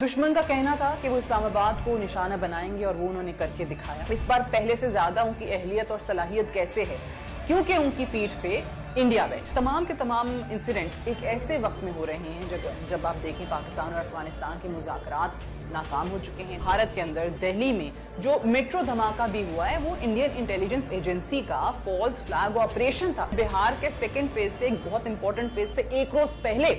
दुश्मन का कहना था कि वो इस्लामाबाद को निशाना बनाएंगे और वो उन्होंने करके दिखाया। इस बार पहले से ज्यादा उनकी अहलियत और सलाहियत कैसे है, क्योंकि उनकी पीठ पे इंडिया बैठ। तमाम के तमाम इंसिडेंट्स एक ऐसे वक्त में हो रहे हैं जब आप देखें पाकिस्तान और अफगानिस्तान के मुज़ाकरात नाकाम हो चुके हैं। भारत के अंदर दिल्ली में जो मेट्रो धमाका भी हुआ है वो इंडियन इंटेलिजेंस एजेंसी का फॉल्स फ्लैग ऑपरेशन था। बिहार के सेकेंड फेज से, एक बहुत इंपॉर्टेंट फेज से एक रोज पहले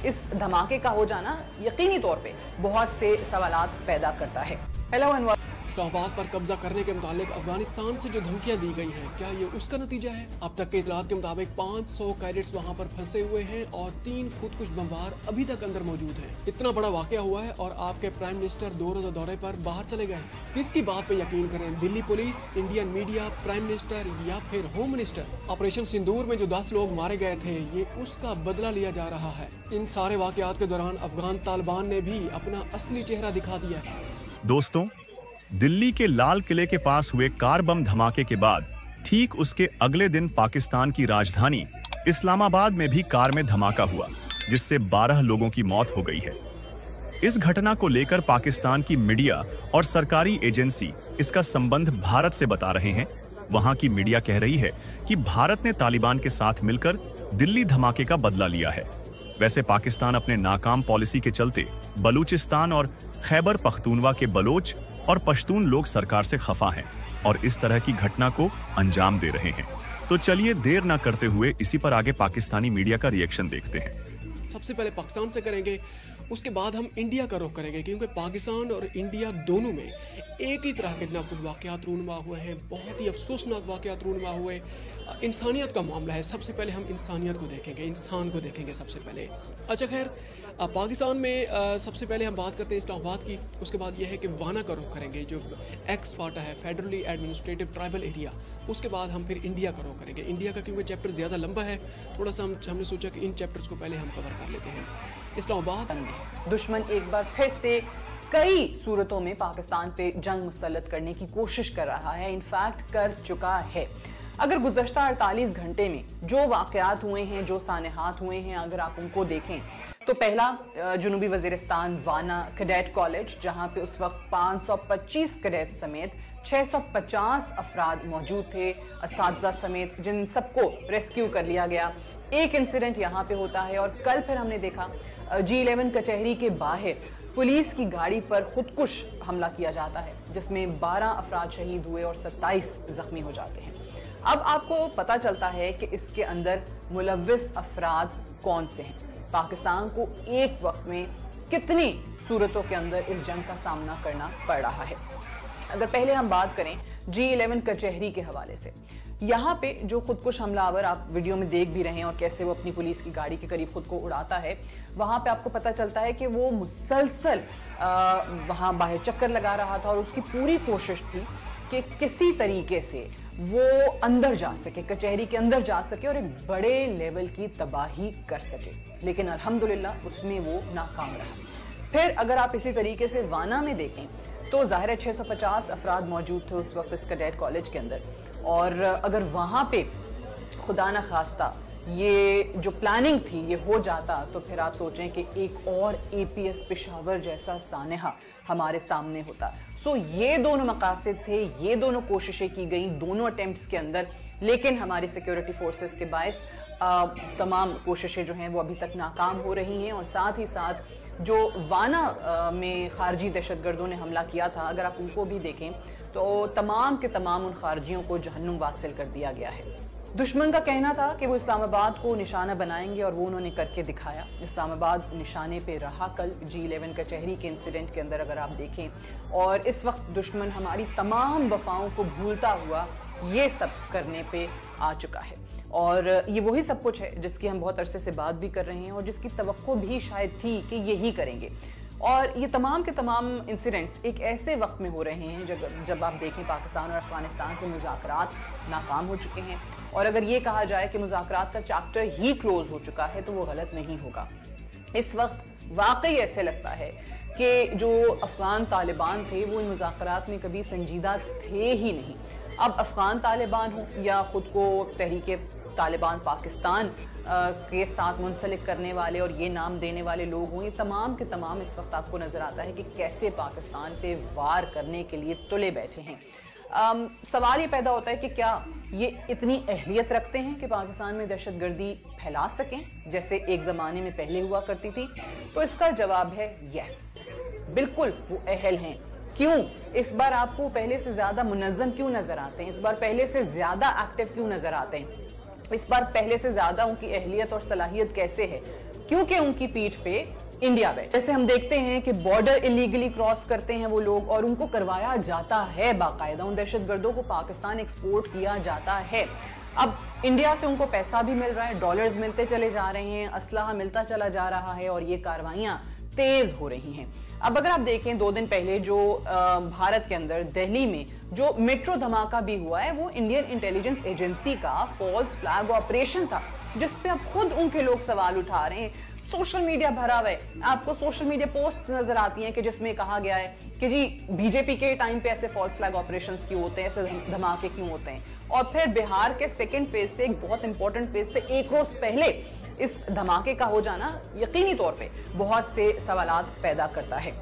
इस धमाके का हो जाना यकीनी तौर पे बहुत से सवालात पैदा करता है। हेलो एंड इस्लामाबाद पर कब्जा करने के मुतालिक अफगानिस्तान से जो धमकियां दी गई हैं, क्या ये उसका नतीजा है? अब तक के इतलात के मुताबिक 500 कैडेट्स वहां पर फंसे हुए हैं और 3 खुदकुश बमबार अभी तक अंदर मौजूद हैं। इतना बड़ा वाकया हुआ है और आपके प्राइम मिनिस्टर 2 रोजा दौरे पर बाहर चले गए हैं। किसकी बात पे यकीन करें, Delhi police, Indian media, prime minister या फिर होम मिनिस्टर? ऑपरेशन सिंदूर में जो 10 लोग मारे गए थे, ये उसका बदला लिया जा रहा है। इन सारे वाकयात के दौरान अफगान तालिबान ने भी अपना असली चेहरा दिखा दिया है। दोस्तों, दिल्ली के लाल किले के पास हुए कार बम धमाके के बाद ठीक उसके अगले दिन पाकिस्तान की राजधानी इस्लामाबाद में भी कार में धमाका हुआ, जिससे 12 लोगों की मौत हो गई है। इस घटना को लेकर पाकिस्तान की मीडिया और सरकारी एजेंसी इसका संबंध भारत से बता रहे हैं। वहां की मीडिया कह रही है कि भारत ने तालिबान के साथ मिलकर दिल्ली धमाके का बदला लिया है। वैसे पाकिस्तान अपने नाकाम पॉलिसी के चलते बलूचिस्तान और खैबर पख्तूनवा के बलोच और पश्तून लोग सरकार से खफा हैं और इस तरह की घटना को अंजाम दे रहे हैं। तो चलिए देर ना करते हुए इसी पर आगे पाकिस्तानी मीडिया का रिएक्शन देखते हैं। सबसे पहले पाकिस्तान से करेंगे, उसके बाद हम इंडिया का रुख करेंगे, क्योंकि पाकिस्तान और इंडिया दोनों में एक ही तरह के कुछ वाकयात रूनुमा हुए हैं, बहुत ही अफसोसनाक वाकयात रूनुमा हुए। इंसानियत का मामला है। सबसे पहले हम इंसानियत को देखेंगे, इंसान को देखेंगे सबसे पहले। अच्छा खैर, पाकिस्तान में सबसे पहले हम बात करते हैं इस्लामाबाद की, उसके बाद यह है कि वाना का रुख करेंगे, जो एक्स फाटा है, फेडरली एडमिनिस्ट्रेटिव ट्राइबल एरिया। उसके बाद हम फिर इंडिया का रुख करेंगे। इंडिया का क्योंकि चैप्टर ज़्यादा लंबा है, थोड़ा सा हमने सोचा कि इन चैप्टर्स को पहले हम कवर कर लेते हैं। इस्लामाबाद दुश्मन एक बार फिर से कई सूरतों में पाकिस्तान पे जंग मुसल्लत करने की कोशिश कर रहा है, इनफैक्ट कर चुका है। अगर गुज़श्ता 48 घंटे में जो वाकयात हुए हैं, जो सानेहात हुए हैं, अगर आप उनको देखें तो पहला जुनूबी वज़ीरिस्तान वाना कैडेट कॉलेज, जहां पे उस वक्त 525 कैडेट समेत 650 अफराद मौजूद थे, असातिज़ा समेत, जिन सबको रेस्क्यू कर लिया गया। एक इंसिडेंट यहाँ पे होता है और कल फिर हमने देखा G11 कचहरी के बाहर पुलिस की गाड़ी पर खुदकुश हमला किया जाता है, जिसमें 12 अफराद शहीद हुए और 27 जख्मी हो जाते हैं। अब आपको पता चलता है कि इसके अंदर मुलव्विस अफराद कौन से हैं। पाकिस्तान को एक वक्त में कितनी सूरतों के अंदर इस जंग का सामना करना पड़ रहा है। अगर पहले हम बात करें G11 कचहरी के हवाले से, यहाँ पे जो खुदकुश हमलावर आप वीडियो में देख भी रहे हैं और कैसे वो अपनी पुलिस की गाड़ी के करीब खुद को उड़ाता है, वहाँ पे आपको पता चलता है कि वो मुसलसल वहाँ बाहर चक्कर लगा रहा था और उसकी पूरी कोशिश थी कि किसी तरीके से वो अंदर जा सके, कचहरी के अंदर जा सके और एक बड़े लेवल की तबाही कर सके, लेकिन अल्हम्दुलिल्लाह उसमें वो नाकाम रहा। फिर अगर आप इसी तरीके से वाना में देखें तो ज़ाहिर है 650 अफराद मौजूद थे उस वक्त इस कैडेट कॉलेज के अंदर, और अगर वहाँ पे खुदा न खास्ता ये जो प्लानिंग थी ये हो जाता तो फिर आप सोचें कि एक और APS पेशावर जैसा सानेहा हमारे सामने होता। सो ये दोनों मकासद थे, ये दोनों कोशिशें की गई दोनों अटेम्प्ट्स के अंदर, लेकिन हमारी सिक्योरिटी फोर्सेस के बायस तमाम कोशिशें जो हैं वो अभी तक नाकाम हो रही हैं। और साथ ही साथ जो वाना में खारजी दहशतगर्दों ने हमला किया था, अगर आप उनको भी देखें तो तमाम के तमाम उन खारजियों को जहन्नुम वासिल कर दिया गया है। दुश्मन का कहना था कि वो इस्लामाबाद को निशाना बनाएंगे और वो उन्होंने करके दिखाया। इस्लामाबाद निशाने पे रहा कल G11 कचहरी के इंसिडेंट के अंदर अगर आप देखें, और इस वक्त दुश्मन हमारी तमाम वफाओं को भूलता हुआ ये सब करने पे आ चुका है। और ये वही सब कुछ है जिसकी हम बहुत अरसे से बात भी कर रहे हैं और जिसकी तवक्को भी शायद थी कि यही करेंगे। और ये तमाम के तमाम इंसिडेंट्स एक ऐसे वक्त में हो रहे हैं जब आप देखें पाकिस्तान और अफगानिस्तान के मुज़ाकरात नाकाम हो चुके हैं, और अगर ये कहा जाए कि मुज़ाकरात का चैप्टर ही क्लोज हो चुका है तो वो गलत नहीं होगा। इस वक्त वाकई ऐसे लगता है कि जो अफगान तालिबान थे वो इन मुज़ाकरात में कभी संजीदा थे ही नहीं। अब अफगान तालिबान हो या खुद को तहरीक तालिबान पाकिस्तान के साथ मुंसलिक करने वाले और ये नाम देने वाले लोग हों, ये तमाम के तमाम इस वक्त आपको नजर आता है कि कैसे पाकिस्तान पे वार करने के लिए तुले बैठे हैं। सवाल ये पैदा होता है कि क्या ये इतनी अहलियत रखते हैं कि पाकिस्तान में दहशतगर्दी फैला सकें जैसे एक ज़माने में पहले हुआ करती थी? तो इसका जवाब है यस, बिल्कुल वो अहल हैं। क्यों? इस बार आपको पहले से ज़्यादा मुनज़्ज़म क्यों नज़र आते हैं? इस बार पहले से ज़्यादा एक्टिव क्यों नज़र आते हैं? इस बार पहले से ज़्यादा उनकी अहलियत और सलाहियत कैसे है? क्योंकि उनकी पीठ पे इंडिया बैठे। जैसे हम देखते हैं कि बॉर्डर इलीगली क्रॉस करते हैं वो लोग और उनको करवाया जाता है बाकायदा, उन दहशतगर्दों को पाकिस्तान एक्सपोर्ट किया जाता है। अब इंडिया से उनको पैसा भी मिल रहा है, डॉलर्स मिलते चले जा रहे हैं, असलहा मिलता चला जा रहा है और ये कार्रवाइयां तेज हो रही हैं। अब अगर आप देखें 2 दिन पहले जो भारत के अंदर दिल्ली में जो मेट्रो धमाका भी हुआ है, वो इंडियन इंटेलिजेंस एजेंसी का फॉल्स फ्लैग ऑपरेशन था, जिसपे अब खुद उनके लोग सवाल उठा रहे हैं। सोशल मीडिया भरा हुआ है, आपको सोशल मीडिया पोस्ट नजर आती हैं कि जिसमें कहा गया है कि जी बीजेपी के टाइम पे ऐसे फॉल्स फ्लैग ऑपरेशंस क्यों होते हैं, ऐसे धमाके क्यों होते हैं। और फिर बिहार के सेकेंड फेज से, एक बहुत इंपॉर्टेंट फेज से एक रोज पहले इस धमाके का हो जाना यकीनी तौर पे बहुत से सवालात पैदा करता है।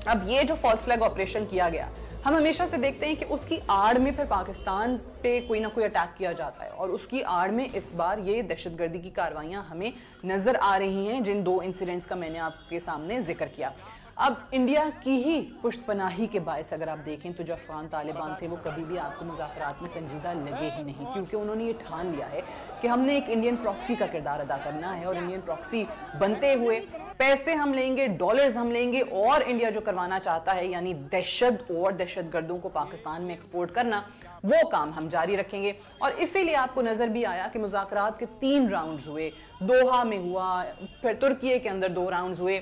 अब ये जो फॉल्स फ्लैग ऑपरेशन किया गया, हम हमेशा से देखते हैं कि उसकी आड़ में फिर पाकिस्तान पे कोई ना कोई अटैक किया जाता है और उसकी आड़ में इस बार ये दहशतगर्दी की कार्रवाइयां हमें नजर आ रही हैं, जिन 2 इंसिडेंट्स का मैंने आपके सामने जिक्र किया। अब इंडिया की ही पुष्टपनाही के बायस अगर आप देखें तो जो अफगान तालिबान थे वो कभी भी आपको मुज़ाकरात में संजीदा लगे ही नहीं, क्योंकि उन्होंने ये ठान लिया है कि हमने एक इंडियन प्रॉक्सी का किरदार अदा करना है और इंडियन प्रॉक्सी बनते हुए पैसे हम लेंगे, डॉलर्स हम लेंगे और इंडिया जो करवाना चाहता है यानी दहशत और दहशतगर्दों को पाकिस्तान में एक्सपोर्ट करना, वो काम हम जारी रखेंगे। और इसीलिए आपको नजर भी आया कि मुज़ाकरात के 3 राउंड्स हुए, दोहा में हुआ, फिर तुर्की के अंदर 2 राउंड्स हुए,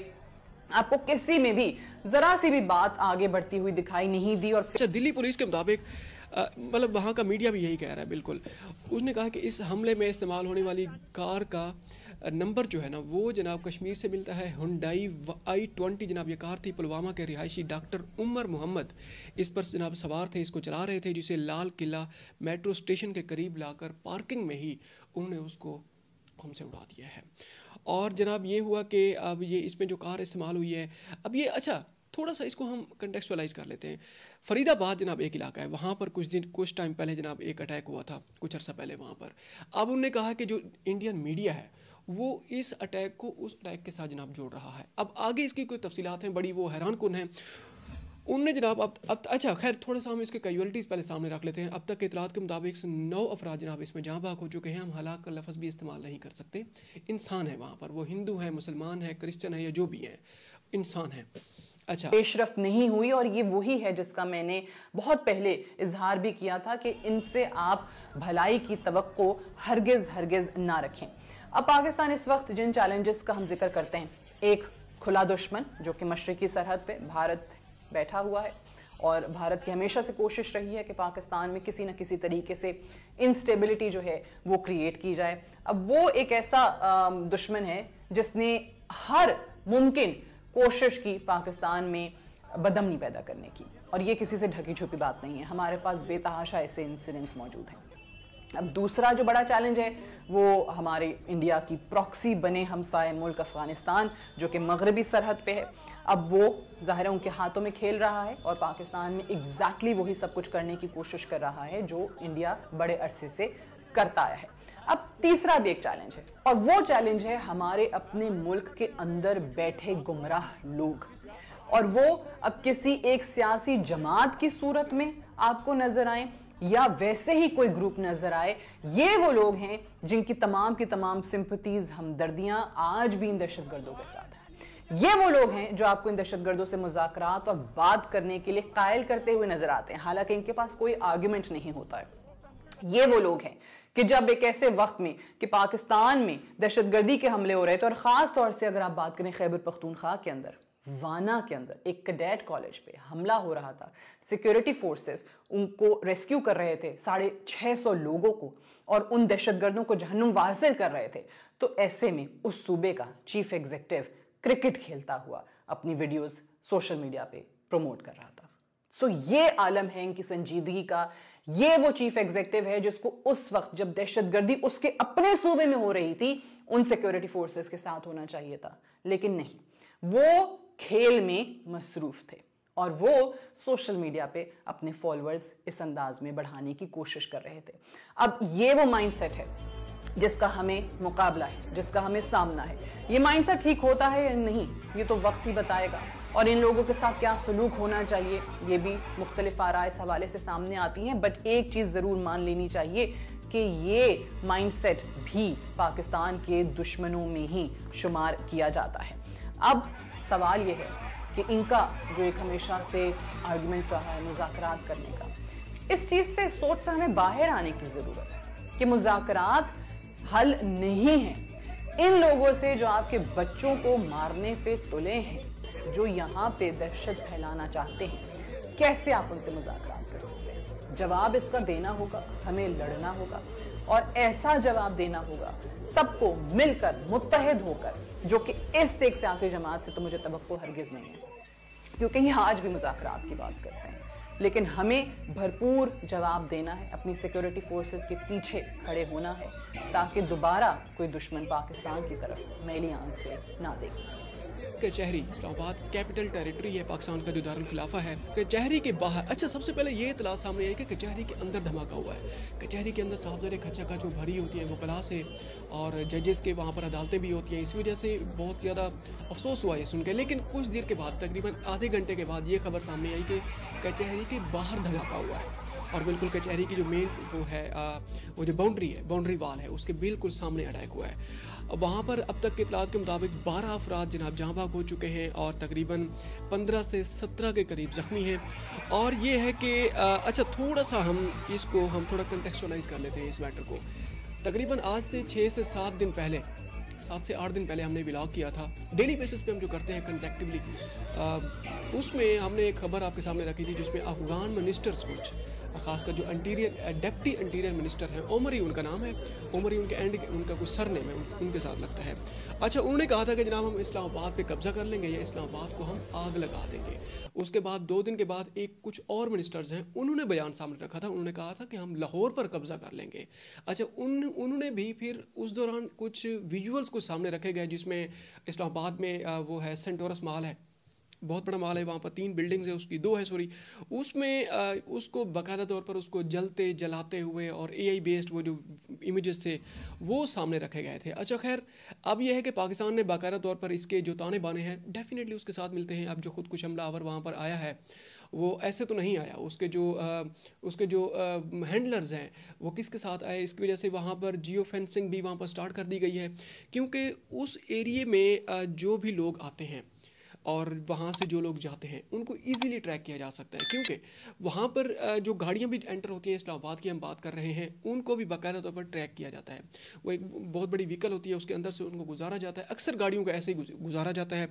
आपको किसी में भी जरा सी भी बात आगे बढ़ती हुई दिखाई नहीं दी। और अच्छा, दिल्ली पुलिस के मुताबिक मतलब वहाँ का मीडिया भी यही कह रहा है, बिल्कुल उसने कहा कि इस हमले में इस्तेमाल होने वाली कार का नंबर जो है ना वो जनाब कश्मीर से मिलता है। हुंडई i20 जनाब ये कार थी, पुलवामा के रिहायशी डॉक्टर उमर मोहम्मद इस पर जनाब सवार थे, इसको चला रहे थे, जिसे लाल किला मेट्रो स्टेशन के करीब लाकर पार्किंग में ही उन्होंने उसको बम से उड़ा दिया है। और जनाब ये हुआ कि अब ये इसमें जो कार इस्तेमाल हुई है, अब ये अच्छा थोड़ा सा इसको हम कंटेक्चुअलाइज कर लेते हैं। फरीदाबाद जनाब एक इलाका है, वहाँ पर कुछ टाइम पहले जनाब एक अटैक हुआ था, कुछ अर्सा पहले वहाँ पर। अब उन्होंने कहा कि जो इंडियन मीडिया है वो इस अटैक को उस अटैक के साथ जनाब जोड़ रहा है। अब आगे इसकी कोई तफसीलात हैं बड़ी वो हैरान कुन हैं। उनने जनाब अब अच्छा खैर थोड़ा सा हम इसके कैजुअलिटीज़ पहले सामने रख लेते हैं। अब तक के इतलात के मुताबिक 9 अफराद जनाब इसमें जहाँ भाग हो चुके हैं। हम हलाक का लफ्ज़ भी इस्तेमाल नहीं कर सकते, इंसान है वहाँ पर, वो हिंदू है, मुसलमान है, क्रिश्चन है या जो भी है, इंसान है। अच्छा, पेशरफ्त नहीं हुई और ये वही है जिसका मैंने बहुत पहले इजहार भी किया था कि इनसे आप भलाई की तवक्को हरगिज़ ना रखें। अब पाकिस्तान इस वक्त जिन चैलेंजेस का हम जिक्र करते हैं, एक खुला दुश्मन जो कि मशरकी सरहद पे भारत बैठा हुआ है और भारत की हमेशा से कोशिश रही है कि पाकिस्तान में किसी न किसी तरीके से इंस्टेबिलिटी जो है वो क्रिएट की जाए। अब वो एक ऐसा दुश्मन है जिसने हर मुमकिन कोशिश की पाकिस्तान में बदअमनी पैदा करने की, और ये किसी से ढकी छुपी बात नहीं है, हमारे पास बेतहाशा ऐसे इंसिडेंट्स मौजूद हैं। अब दूसरा जो बड़ा चैलेंज है वो हमारे इंडिया की प्रॉक्सी बने हमसाए मुल्क अफगानिस्तान जो कि मगरबी सरहद पे है। अब वो ज़ाहिर है उनके हाथों में खेल रहा है और पाकिस्तान में एग्जैक्टली वही सब कुछ करने की कोशिश कर रहा है जो इंडिया बड़े अरसे से करता आया है। अब तीसरा भी एक चैलेंज है और वो चैलेंज है हमारे अपने मुल्क के अंदर बैठे गुमराह लोग, और वो अब किसी एक सियासी जमात की सूरत में आपको नजर आए या वैसे ही कोई ग्रुप नजर आए, ये वो लोग हैं जिनकी तमाम की तमाम सिंपथीज, हमदर्दियां आज भी इन दहशतगर्दों के साथ हैं। ये वो लोग हैं जो आपको इन दहशतगर्दों से मुज़ाकरात और बात करने के लिए कायल करते हुए नजर आते हैं, हालांकि इनके पास कोई आर्ग्यूमेंट नहीं होता है। ये वो लोग हैं कि जब एक ऐसे वक्त में कि पाकिस्तान में दहशतगर्दी के हमले हो रहे थे, और खास तौर से अगर आप बात करें खैबर पख्तूनख्वा के अंदर, वाना के अंदर एक कैडेट कॉलेज पे हमला हो रहा था, सिक्योरिटी फोर्सेस उनको रेस्क्यू कर रहे थे 650 लोगों को, और उन दहशतगर्दों को जहन्नुम वासिल कर रहे थे। तो ऐसे में उस सूबे का चीफ एग्जीक्यूटिव क्रिकेट खेलता हुआ अपनी वीडियोस सोशल मीडिया पे प्रमोट कर रहा था। सो ये आलम है इनकी संजीदगी का, ये वो चीफ एग्जीक्यूटिव है जिसको उस वक्त जब दहशतगर्दी उसके अपने सूबे में हो रही थी उन सिक्योरिटी फोर्सेस के साथ होना चाहिए था, लेकिन नहीं, वो खेल में मसरूफ थे और वो सोशल मीडिया पे अपने फॉलोअर्स इस अंदाज में बढ़ाने की कोशिश कर रहे थे। अब ये वो माइंडसेट है जिसका हमें मुकाबला है, जिसका हमें सामना है। ये माइंडसेट ठीक होता है या नहीं, ये तो वक्त ही बताएगा। और इन लोगों के साथ क्या सलूक होना चाहिए, ये भी मुख्तलिफ आराए इस हवाले से सामने आती हैं। बट एक चीज जरूर मान लेनी चाहिए कि ये माइंडसेट भी पाकिस्तान के दुश्मनों में ही शुमार किया जाता है। अब सवाल ये है कि इनका जो एक हमेशा से आर्गुमेंट रहा है मुज़ाकरात करने का, इस चीज से सोच से हमें बाहर आने की जरूरत है कि मुज़ाकरात हल नहीं है। इन लोगों से जो आपके बच्चों को मारने पे तुले हैं, जो यहाँ पे दहशत फैलाना चाहते हैं, कैसे आप उनसे मुज़ाकरात कर सकते हैं? जवाब इसका देना होगा, हमें लड़ना होगा और ऐसा जवाब देना होगा सबको मिलकर मुत्तहिद होकर, जो कि इस एक सियासी जमात से तो मुझे तवक्को हरगिज नहीं है, क्योंकि ये आज भी मुज़ाकरात की बात करते हैं। लेकिन हमें भरपूर जवाब देना है, अपनी सिक्योरिटी फोर्सेस के पीछे खड़े होना है ताकि दोबारा कोई दुश्मन पाकिस्तान की तरफ मैली आंख से ना देख सके। कचहरी इस्लामाबाद कैपिटल टेरिटरी है पाकिस्तान का जो दारुल खिलाफा है। कचहरी के बाहर, अच्छा सबसे पहले ये इतला सामने आई कि कचहरी के अंदर धमाका हुआ है। कचहरी के अंदर साफ ज़रे खचा खच भरी होती है वकला से और जजेस के वहाँ पर अदालतें भी होती हैं। इस वजह से बहुत ज़्यादा अफसोस हुआ है सुन के। लेकिन कुछ देर के बाद, तकरीबन आधे घंटे के बाद, ये खबर सामने आई कि कचहरी के बाहर धमाका हुआ है और बिल्कुल कचहरी की जो मेन वो है वो जो बाउंड्री वाल है, उसके बिल्कुल सामने अटैक हुआ है। वहाँ पर अब तक के इतलात के मुताबिक 12 अफराद जनाब जहाँ भाग हो चुके हैं और तकरीबन 15 से 17 के करीब ज़ख्मी हैं। और ये है कि अच्छा थोड़ा सा हम थोड़ा कंटेक्चुअलाइज कर लेते हैं इस मैटर को। तकरीबन आज से 6 से 7 दिन पहले, 7 से 8 दिन पहले हमने व्लॉग किया था। डेली बेसिस पे हम जो करते हैं कंसेक्टिवली, उसमें हमने एक खबर आपके सामने रखी थी जिसमें अफगान मिनिस्टर्स कुछ, खासकर जो डिप्टी इंटीरियर मिनिस्टर हैं, ओमरी उनका नाम है, ओमरी उनका कुछ सरनेम है, उनके साथ लगता है। अच्छा, उन्होंने कहा था कि जनाब हम इस्लामाबाद पे कब्जा कर लेंगे या इस्लामाबाद को हम आग लगा देंगे। उसके बाद 2 दिन के बाद कुछ और मिनिस्टर्स हैं, उन्होंने बयान सामने रखा था, उन्होंने कहा था कि हम लाहौर पर कब्जा कर लेंगे। अच्छा, उन्होंने भी फिर उस दौरान कुछ विजुअल्स को सामने रखे गए जिसमें इस्लामाबाद में वो है सेंटोरस मॉल है, बहुत बड़ा मॉल है, वहाँ पर 3 बिल्डिंग्स है, उसकी 2 है सॉरी, उसमें उसको बाकायदा तौर पर उसको जलाते हुए और AI बेस्ड वो जो इमेजेस थे वो सामने रखे गए थे। अच्छा खैर, अब यह है कि पाकिस्तान ने बाकायदा तौर पर इसके जो ताने बाने हैं डेफिनेटली उसके साथ मिलते हैं। अब जो खुदकुश हमलावर वहाँ पर आया है वो ऐसे तो नहीं आया, उसके जो हैंडलर्स हैं वो किसके साथ आए, इसकी वजह से वहाँ पर जियो फेंसिंग भी वहाँ पर स्टार्ट कर दी गई है, क्योंकि उस एरिए में जो भी लोग आते हैं और वहाँ से जो लोग जाते हैं उनको इजीली ट्रैक किया जा सकता है, क्योंकि वहाँ पर जो गाड़ियाँ भी एंटर होती हैं, इस्लामाबाद की हम बात कर रहे हैं, उनको भी बाकायदा तौर पर ट्रैक किया जाता है। वो एक बहुत बड़ी व्हीकल होती है, उसके अंदर से उनको गुजारा जाता है, अक्सर गाड़ियों को ऐसे ही गुजारा जाता है।